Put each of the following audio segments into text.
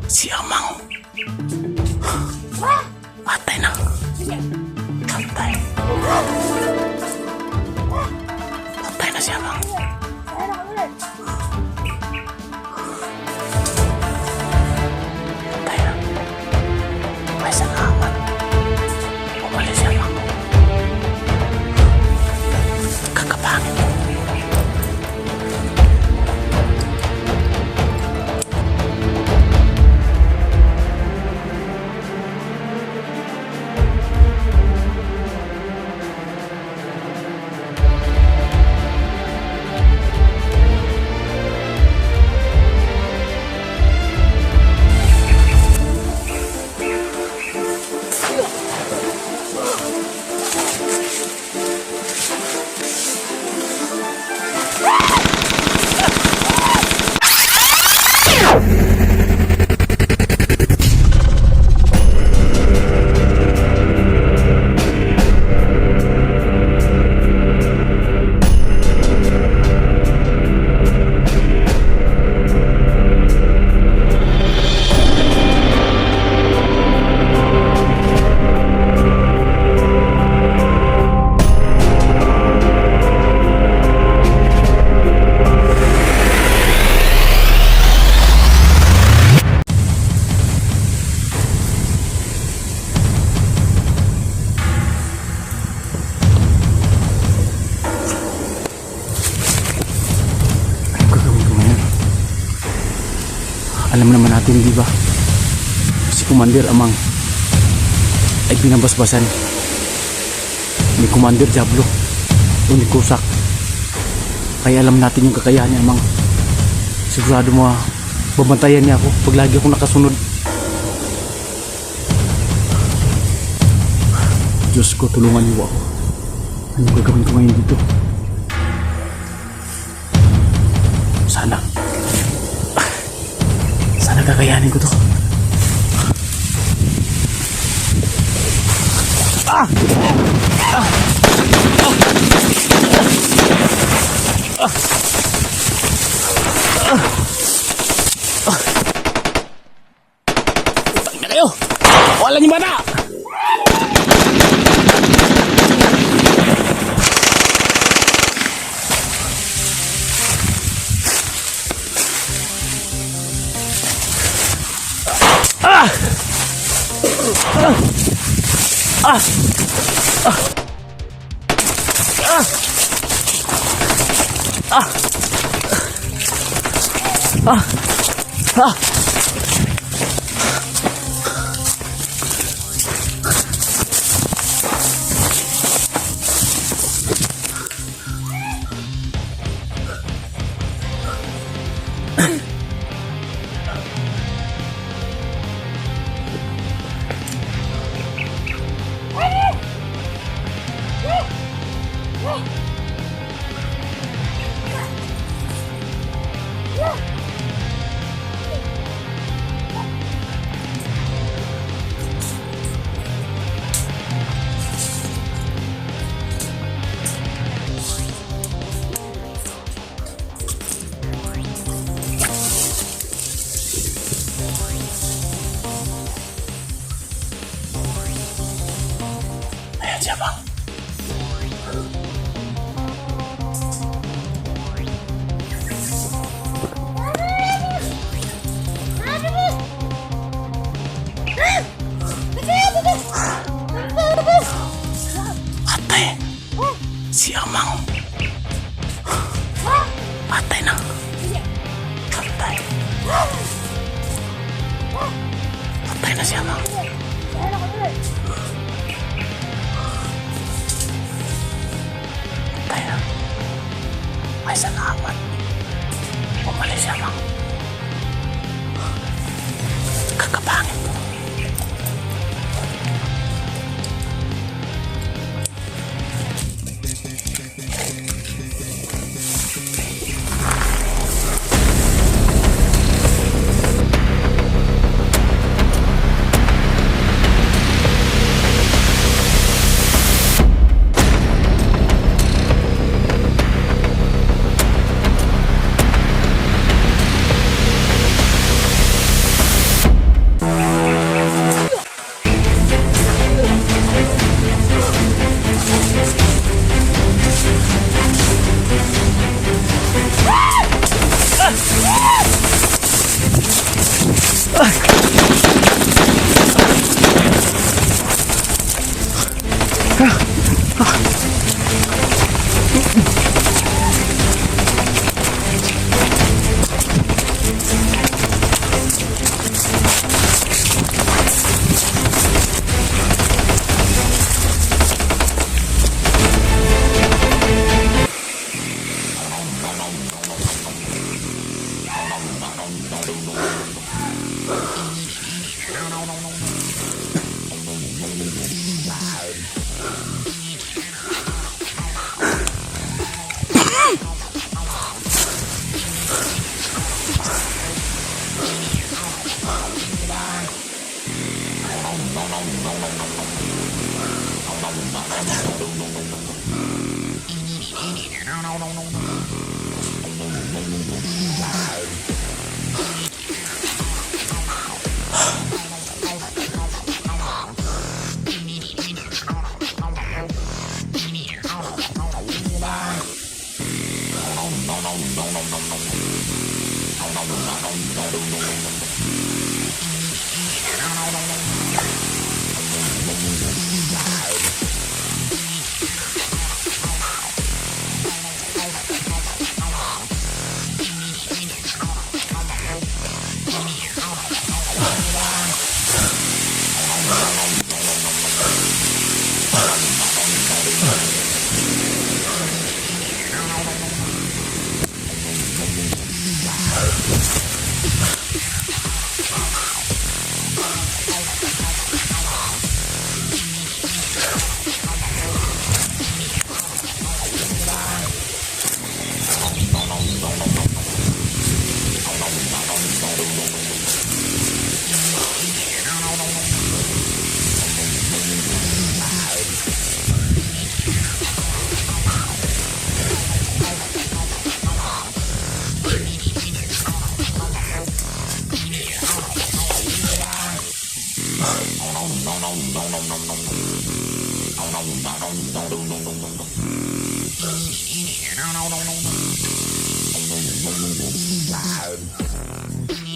Si Amang. Patay na. Patay. Patay na si Amang. Patay na. May salamat. Umalis si Amang. Kakapangin mo. Alam naman natin, di ba? Si Commander Amang ay binabasbasan ni Commander Diablo o ni Kusak. Kaya alam natin yung kakayahan ni Amang. Sigurado mo, babantayan niya ako pag lagi ako nakasunod. Diyos ko, tulungan niyo ako. Anong gagawin ko ngayon dito? Sana kakayanin ko to. Utang na kayo! Wala niyo bata! Ayan si Amang. Patay. Si Amang. Patay na. Patay. Patay na si Amang. Patay na. May salamat. Umalis si Amang. Kakapangin mo.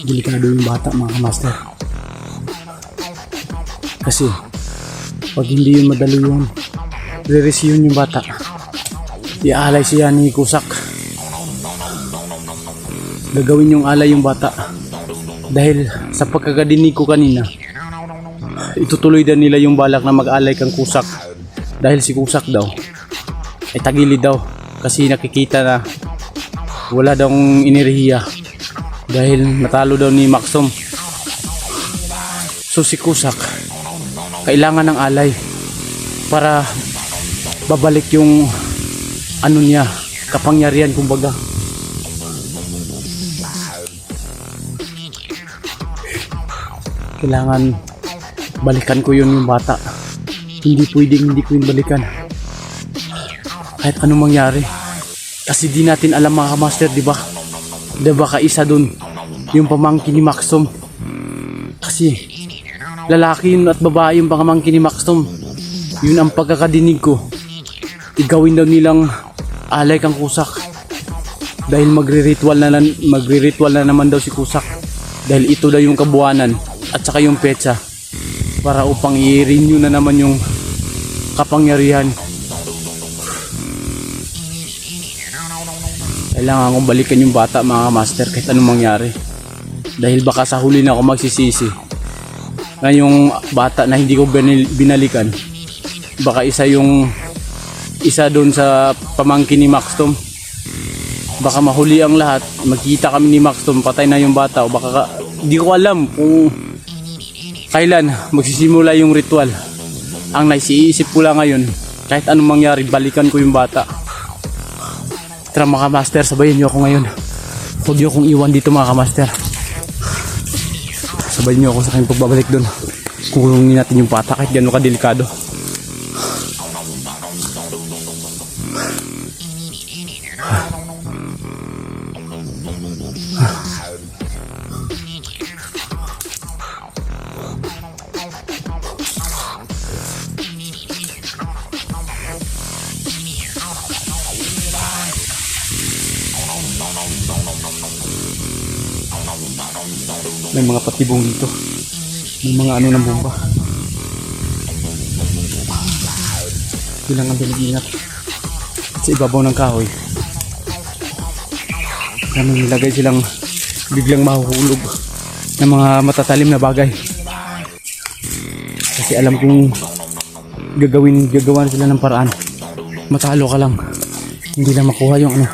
Delikado yung bata mga kamaster. Kasi pag hindi yun madali yun, re-rescue yung bata. Iaalay siya ni Kusak. Gagawin yung alay yung bata. Dahil sa pagkakadinig ko kanina, itutuloy din nila yung balak na mag-alay kang Kusak. Dahil si Kusak daw ay tagilid daw. Kasi nakikita na wala daw inirihiya. Dahil natalo daw ni Maxom. So si Kusak kailangan ng alay para babalik yung ano niya, kapangyarihan kumbaga. Kailangan balikan ko yun yung bata. Hindi pwedeng hindi ko yun balikan. Kahit anong mangyari. Kasi di natin alam mga kamaster, di ba? Di ba kaisa dun yung pamangkin ni Maxom? Kasi lalaki yun at babae yung pamangkin ni Maxom. Yun ang pagkakadinig ko. Igawin daw nilang alay kang Kusak. Dahil magre-ritual na naman daw si Kusak. Dahil ito daw yung kabuwanan at saka yung petsa para upang i-renew na naman yung kapangyarihan. Kailangan kong balikan yung bata mga master kahit anong mangyari. Dahil baka sa huli na ako magsisisi na yung bata na hindi ko binalikan. Baka isa doon sa pamangkin ni Maxtom. Baka mahuli ang lahat. Magkita kami ni Maxtom, patay na yung bata. O baka di ko alam kung kailan magsisimula yung ritual. Ang naisiisip ko lang ngayon, kahit anong mangyari, balikan ko yung bata. Tara mga master, sabayan nyo ako ngayon. Huwag nyo akong iwan dito mga master. Sabayan nyo ako sa aking pagbabalik doon. Kulungin natin yung bata kahit gano'n kadelikado. May mga patibong dito. May mga ano ng bomba. Kailangan din mag-ingat sa ibabaw ng kahoy. Kaya nilagay silang biglang mahuhulog ng mga matatalim na bagay. Kasi alam kong gagawa sila ng paraan. Matalo ka lang. Hindi lang makuha yung ano.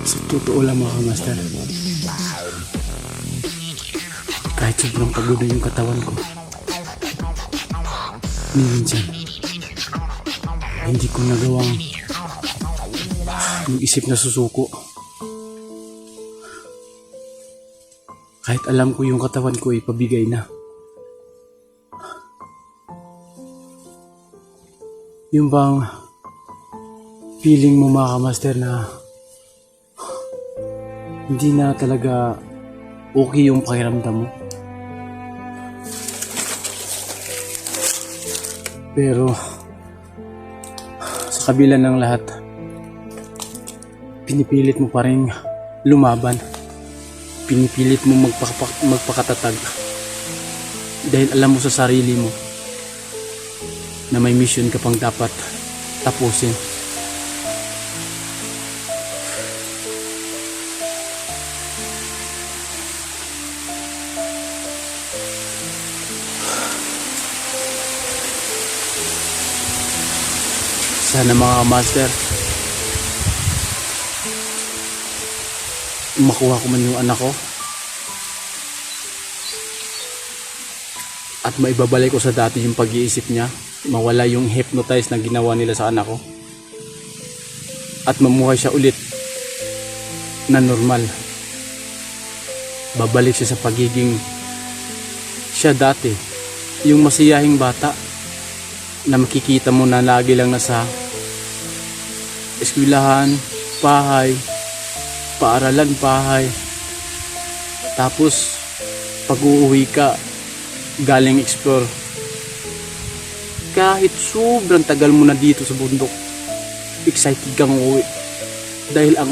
Sa totoo lang mga kamaster, kahit sobrang pagod na yung katawan ko, minsan hindi ko nagawang yung isip na susuko. Kahit alam ko yung katawan ko ay pabigay na. Yung bang feeling mo mga kamaster na hindi na talaga okay yung pakiramdam mo. Pero sa kabila ng lahat, pinipilit mo pa rin lumaban. Pinipilit mo magpakatatag. Dahil alam mo sa sarili mo na may mission ka pang dapat tapusin. Sana mga master, makuha ko man yung anak ko at maibabalik ko sa dati yung pag-iisip niya, mawala yung hypnotize na ginawa nila sa anak ko at mamuhay siya ulit na normal. Babalik siya sa pagiging siya dati, yung masiyahing bata na makikita mo na lagi lang nasa eskwelahan, bahay, paaralan, bahay. Tapos pag uuwi ka galing explore, kahit sobrang tagal mo na dito sa bundok, excited kang uuwi dahil ang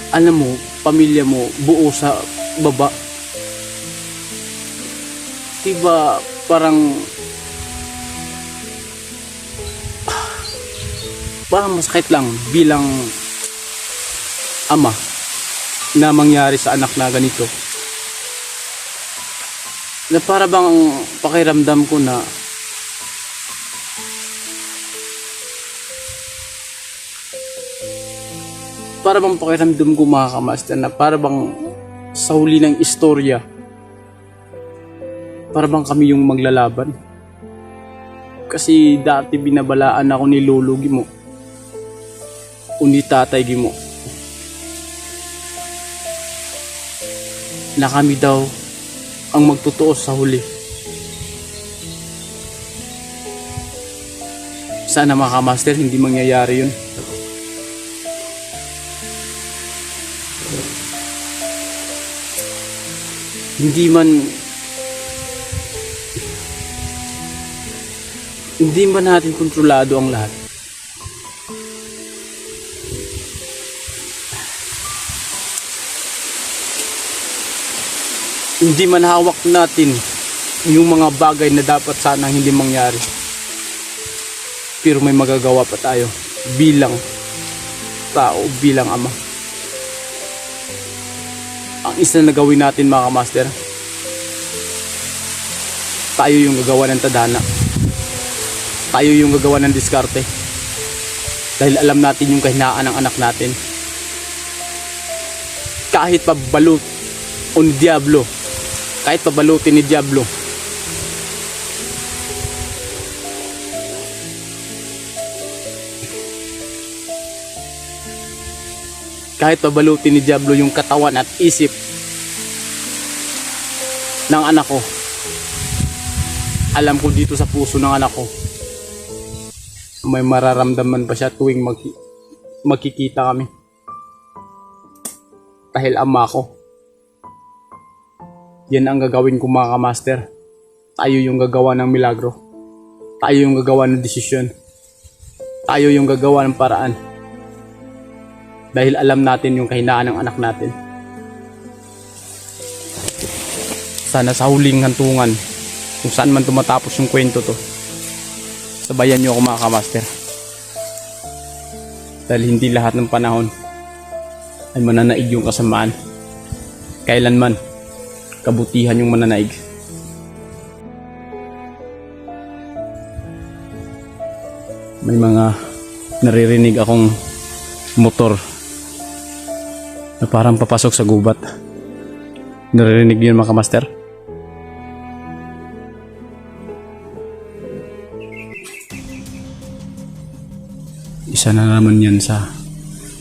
alam mo, pamilya mo buo sa baba. Diba parang masakit lang bilang ama na mangyari sa anak na ganito, na para bang pakiramdam ko na mga kamaster, na para bang sa huli ng istorya para bang kami yung maglalaban. Kasi dati binabalaan ako ni lolo Gimo o ni tatay Gimo na kami daw ang magtutuos sa huli. Sana mga kamaster hindi mangyayari yun. Hindi man natin kontrolado ang lahat. Hindi man hawak natin yung mga bagay na dapat sanang hindi mangyari. Pero may magagawa pa tayo bilang tao, bilang ama. Ang isa na gawin natin mga kamaster, tayo yung gagawa ng tadhana. Tayo yung gagawa ng diskarte. Dahil alam natin yung kahinaan ng anak natin. Kahit pabalot o ni Diablo, kahit pabalutin ni Diablo, yung katawan at isip ng anak ko, alam ko dito sa puso ng anak ko may mararamdaman pa siya tuwing magkikita kami. Dahil ama ko. Yan ang gagawin ko mga kamaster. Tayo yung gagawa ng milagro. Tayo yung gagawa ng desisyon. Tayo yung gagawa ng paraan. Dahil alam natin yung kahinaan ng anak natin. Sana sa huling hantungan, kung saan man tumatapos yung kwento to, sabayan nyo ako mga kamaster. Dahil hindi lahat ng panahon ay mananaig yung kasamaan. Kailanman kabutihan yung mananaig. May mga naririnig akong motor na parang papasok sa gubat. Naririnig yun mga kamaster? Isa na naman yan sa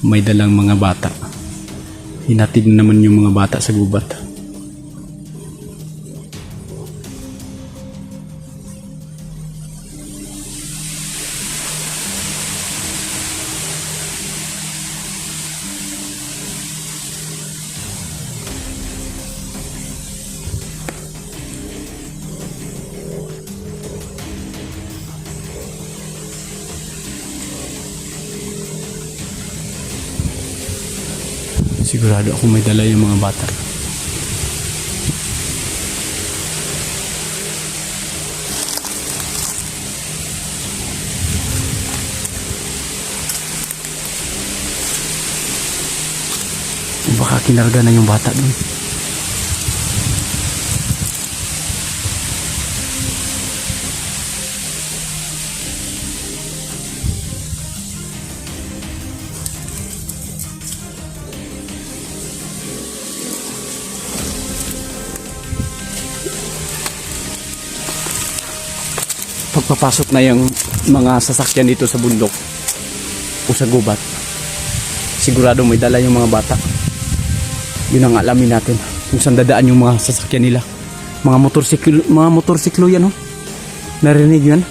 may dalang mga bata. Hinatid na naman yung mga bata sa gubat. Sigurado ako may dala yung mga bata. Baka kinarga na yung bata dun. pagpapasok na yung mga sasakyan dito sa bundok o sa gubat, sigurado may dala yung mga bata. Yun ang alamin natin kung saan dadaan yung mga sasakyan nila. Mga motorsiklo yan, oh. Narinig yan.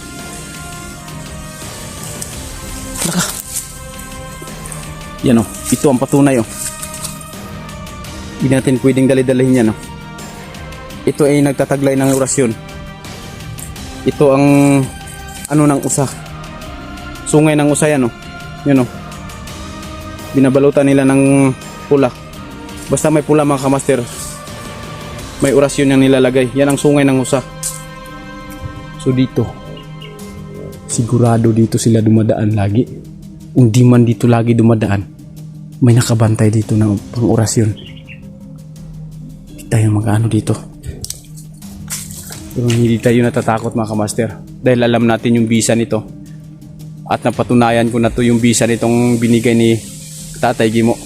Laka. Yan, oh. Ito ang patunay, oh. Hindi natin pwedeng dali-dalihin yan, oh. Ito ay nagtataglay ng orasyon. Ito ang ano ng usa. Sungay ng usa yan, oh. Yan, oh. Binabalutan nila ng pula. Basta may pula, mga kamaster, may orasyon yang nilalagay. Yan ang sungay ng usa. So dito, sigurado dito sila dumadaan lagi. Kung di man dito lagi dumadaan, may nakabantay dito ng pang-orasyon. Tayo mag-ano dito. Pero hindi tayo natatakot, mga kamaster, dahil alam natin yung bisa nito. At napatunayan ko na to yung bisa nitong binigay ni Tatay Gimo.